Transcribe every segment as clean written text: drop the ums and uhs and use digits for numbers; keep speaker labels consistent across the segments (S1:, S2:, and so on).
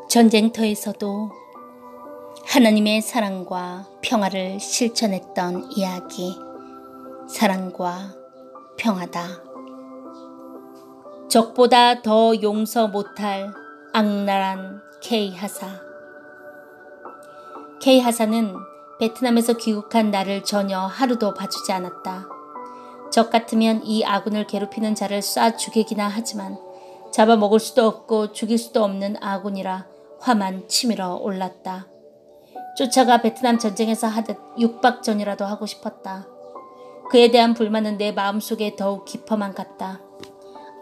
S1: 전쟁터에서도 하나님의 사랑과 평화를 실천했던 이야기, 사랑과 평화다. 적보다 더 용서 못할 악랄한 K하사. K하사는 베트남에서 귀국한 나를 전혀 하루도 봐주지 않았다. 적 같으면 이 아군을 괴롭히는 자를 쏴 죽이기나 하지만 잡아먹을 수도 없고 죽일 수도 없는 아군이라 화만 치밀어 올랐다. 쫓아가 베트남 전쟁에서 하듯 육박전이라도 하고 싶었다. 그에 대한 불만은 내 마음속에 더욱 깊어만 갔다.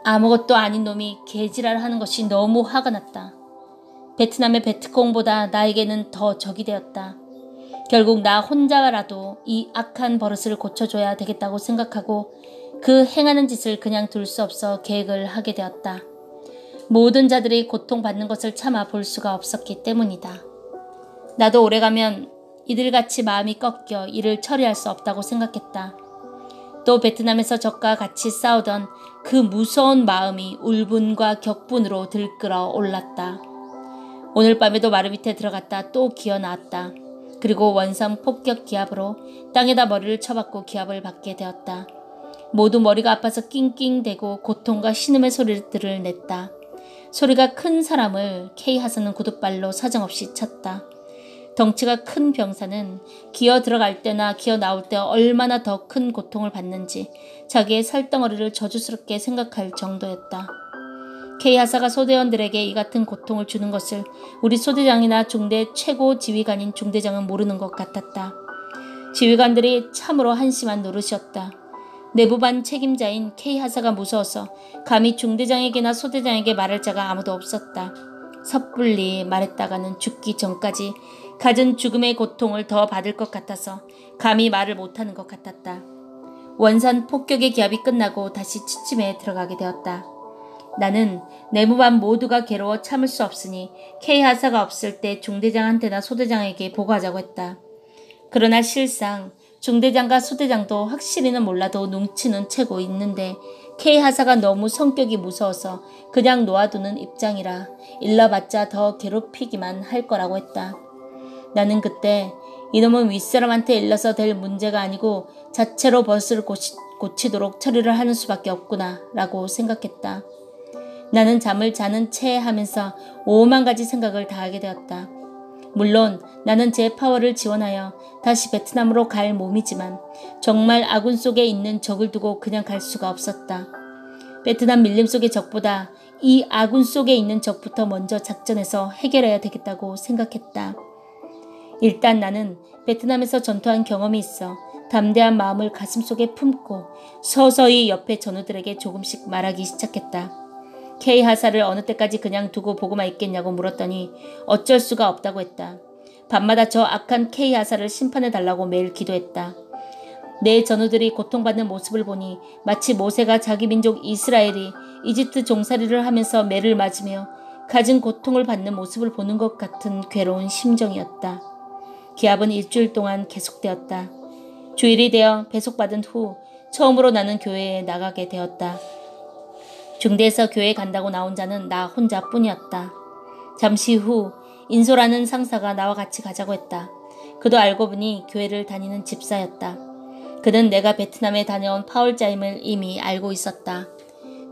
S1: 아무것도 아닌 놈이 개지랄하는 것이 너무 화가 났다. 베트남의 베트콩보다 나에게는 더 적이 되었다. 결국 나 혼자라도 이 악한 버릇을 고쳐줘야 되겠다고 생각하고 그 행하는 짓을 그냥 둘 수 없어 계획을 하게 되었다. 모든 자들이 고통받는 것을 참아 볼 수가 없었기 때문이다. 나도 오래가면 이들같이 마음이 꺾여 이를 처리할 수 없다고 생각했다. 또 베트남에서 적과 같이 싸우던 그 무서운 마음이 울분과 격분으로 들끓어 올랐다. 오늘 밤에도 마루 밑에 들어갔다 또 기어 나왔다. 그리고 원산 폭격 기압으로 땅에다 머리를 쳐박고 기압을 받게 되었다. 모두 머리가 아파서 낑낑대고 고통과 신음의 소리들을 냈다. 소리가 큰 사람을 K하사는 구둣발로 사정없이 쳤다. 덩치가 큰 병사는 기어 들어갈 때나 기어 나올 때 얼마나 더 큰 고통을 받는지 자기의 살덩어리를 저주스럽게 생각할 정도였다. K하사가 소대원들에게 이 같은 고통을 주는 것을 우리 소대장이나 중대 최고 지휘관인 중대장은 모르는 것 같았다. 지휘관들이 참으로 한심한 노릇이었다. 내부반 책임자인 K하사가 무서워서 감히 중대장에게나 소대장에게 말할 자가 아무도 없었다. 섣불리 말했다가는 죽기 전까지 갖은 죽음의 고통을 더 받을 것 같아서 감히 말을 못하는 것 같았다. 원산 폭격의 기합이 끝나고 다시 취침에 들어가게 되었다. 나는 내무반 모두가 괴로워 참을 수 없으니 K하사가 없을 때 중대장한테나 소대장에게 보고하자고 했다. 그러나 실상 중대장과 소대장도 확실히는 몰라도 눈치는 채고 있는데 K하사가 너무 성격이 무서워서 그냥 놓아두는 입장이라 일러봤자 더 괴롭히기만 할 거라고 했다. 나는 그때 이놈은 윗사람한테 일러서 될 문제가 아니고 자체로 버스를 고치도록 처리를 하는 수밖에 없구나 라고 생각했다. 나는 잠을 자는 채 하면서 오만 가지 생각을 다 하게 되었다. 물론 나는 제 파워를 지원하여 다시 베트남으로 갈 몸이지만 정말 아군 속에 있는 적을 두고 그냥 갈 수가 없었다. 베트남 밀림 속의 적보다 이 아군 속에 있는 적부터 먼저 작전해서 해결해야 되겠다고 생각했다. 일단 나는 베트남에서 전투한 경험이 있어 담대한 마음을 가슴속에 품고 서서히 옆에 전우들에게 조금씩 말하기 시작했다. K하사를 어느 때까지 그냥 두고 보고만 있겠냐고 물었더니 어쩔 수가 없다고 했다. 밤마다 저 악한 K하사를 심판해달라고 매일 기도했다. 내 전우들이 고통받는 모습을 보니 마치 모세가 자기 민족 이스라엘이 이집트 종살이를 하면서 매를 맞으며 갖은 고통을 받는 모습을 보는 것 같은 괴로운 심정이었다. 기합은 일주일 동안 계속되었다. 주일이 되어 배속받은 후 처음으로 나는 교회에 나가게 되었다. 중대에서 교회에 간다고 나온 자는 나 혼자뿐이었다. 잠시 후 인소라는 상사가 나와 같이 가자고 했다. 그도 알고 보니 교회를 다니는 집사였다. 그는 내가 베트남에 다녀온 파울자임을 이미 알고 있었다.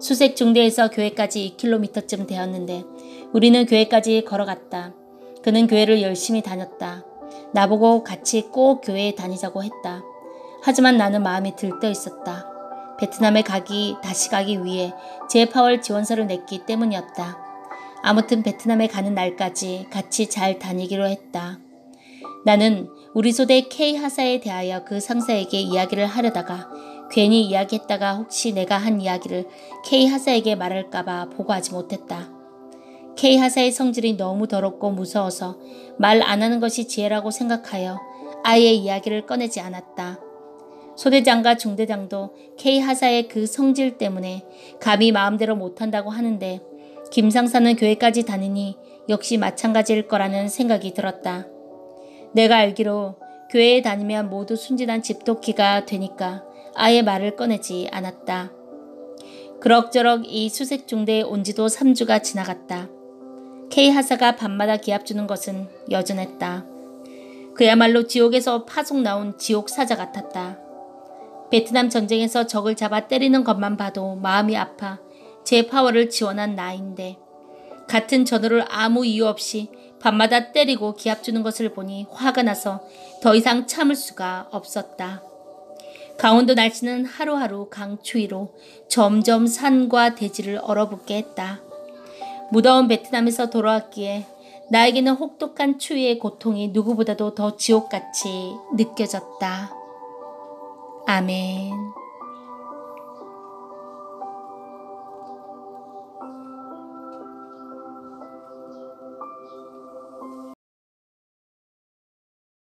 S1: 수색 중대에서 교회까지 2km쯤 되었는데 우리는 교회까지 걸어갔다. 그는 교회를 열심히 다녔다. 나보고 같이 꼭 교회에 다니자고 했다. 하지만 나는 마음이 들떠 있었다. 베트남에 다시 가기 위해 제8월 지원서를 냈기 때문이었다. 아무튼 베트남에 가는 날까지 같이 잘 다니기로 했다. 나는 우리 소대 K하사에 대하여 그 상사에게 이야기를 하려다가 괜히 이야기했다가 혹시 내가 한 이야기를 K하사에게 말할까봐 보고하지 못했다. K하사의 성질이 너무 더럽고 무서워서 말 안 하는 것이 지혜라고 생각하여 아예 이야기를 꺼내지 않았다. 소대장과 중대장도 K하사의 그 성질 때문에 감히 마음대로 못한다고 하는데 김 상사는 교회까지 다니니 역시 마찬가지일 거라는 생각이 들었다. 내가 알기로 교회에 다니면 모두 순진한 집도끼가 되니까 아예 말을 꺼내지 않았다. 그럭저럭 이 수색 중대에 온 지도 3주가 지나갔다. K 하사가 밤마다 기합 주는 것은 여전했다. 그야말로 지옥에서 파속 나온 지옥 사자 같았다. 베트남 전쟁에서 적을 잡아 때리는 것만 봐도 마음이 아파 제 파워를 지원한 나인데 같은 전우를 아무 이유 없이 밤마다 때리고 기합 주는 것을 보니 화가 나서 더 이상 참을 수가 없었다. 강원도 날씨는 하루하루 강추위로 점점 산과 대지를 얼어붙게 했다. 무더운 베트남에서 돌아왔기에 나에게는 혹독한 추위의 고통이 누구보다도 더 지옥같이 느껴졌다. 아멘.